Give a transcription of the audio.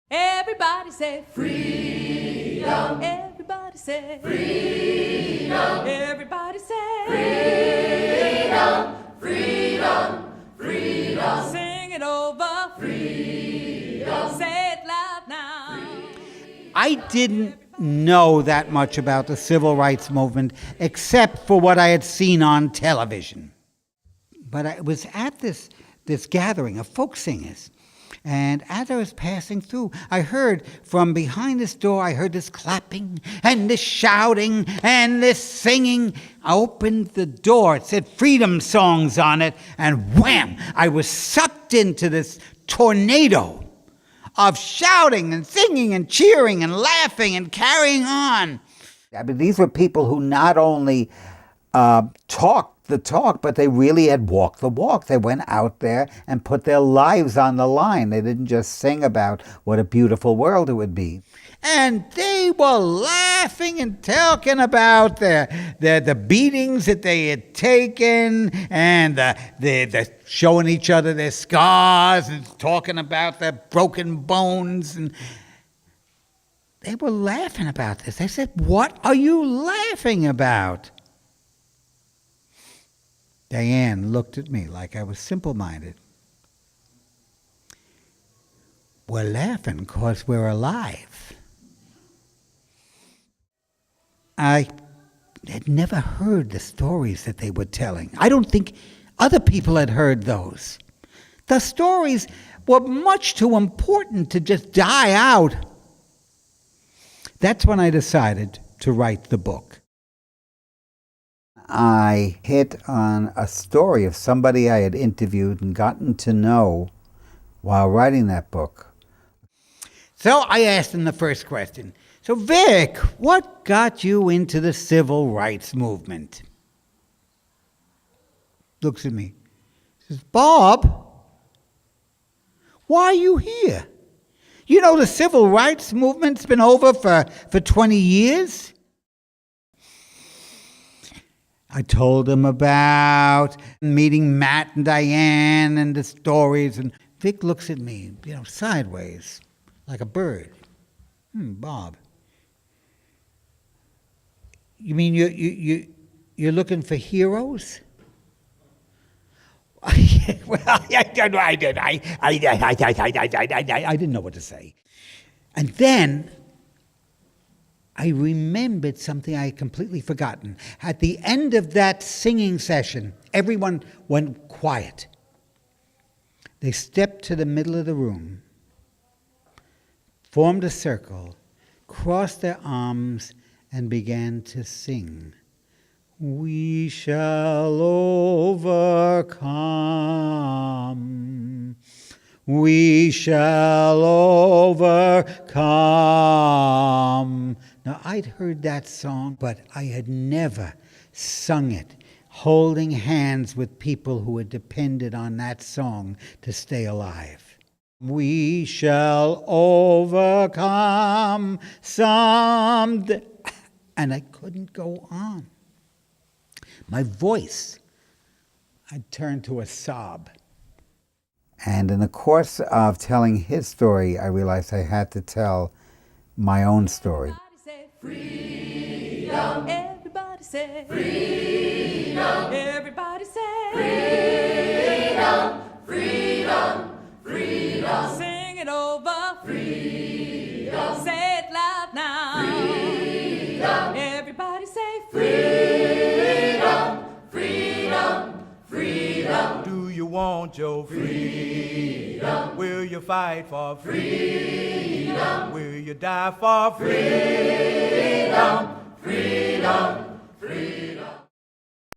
Everybody say freedom. Everybody say freedom. Everybody say freedom. Freedom. Freedom. Sing it over. Freedom. Say it loud now. I didn't know that much about the civil rights movement except for what I had seen on television. But I was at this gathering of folk singers. And as I was passing through, I heard from behind this door, I heard this clapping and this shouting and this singing. I opened the door. It said freedom songs on it. And wham! I was sucked into this tornado of shouting and singing and cheering and laughing and carrying on. I mean, these were people who not only talked the talk, but they really had walked the walk. They went out there and put their lives on the line. They didn't just sing about what a beautiful world it would be. And they were laughing and talking about the beatings that they had taken and the showing each other their scars and talking about their broken bones. And they were laughing about this. They said, "What are you laughing about?" Diane looked at me like I was simple-minded. "We're laughing because we're alive." I had never heard the stories that they were telling. I don't think other people had heard those. The stories were much too important to just die out. That's when I decided to write the book. I hit on a story of somebody I had interviewed and gotten to know while writing that book. So I asked him the first question. "So Vic, what got you into the civil rights movement?" Looks at me. Says, "Bob, why are you here? You know the civil rights movement's been over for 20 years? I told him about meeting Matt and Diane and the stories, and Vic looks at me, sideways, like a bird. "Bob, you mean you're looking for heroes?" Well, I didn't know what to say. And then I remembered something I had completely forgotten. At the end of that singing session, everyone went quiet. They stepped to the middle of the room, formed a circle, crossed their arms, and began to sing. "We shall overcome. We shall overcome." Now, I'd heard that song, but I had never sung it, holding hands with people who had depended on that song to stay alive. "We shall overcome someday." And I couldn't go on. My voice had turned to a sob. And in the course of telling his story, I realized I had to tell my own story. Freedom. Everybody say freedom. Everybody say freedom. Freedom. Freedom. Sing it over. Freedom. Say it loud now. Freedom. Everybody say freedom. Freedom. Freedom. Do you want your freedom? Will you fight for freedom? Will you die for freedom? Freedom, freedom.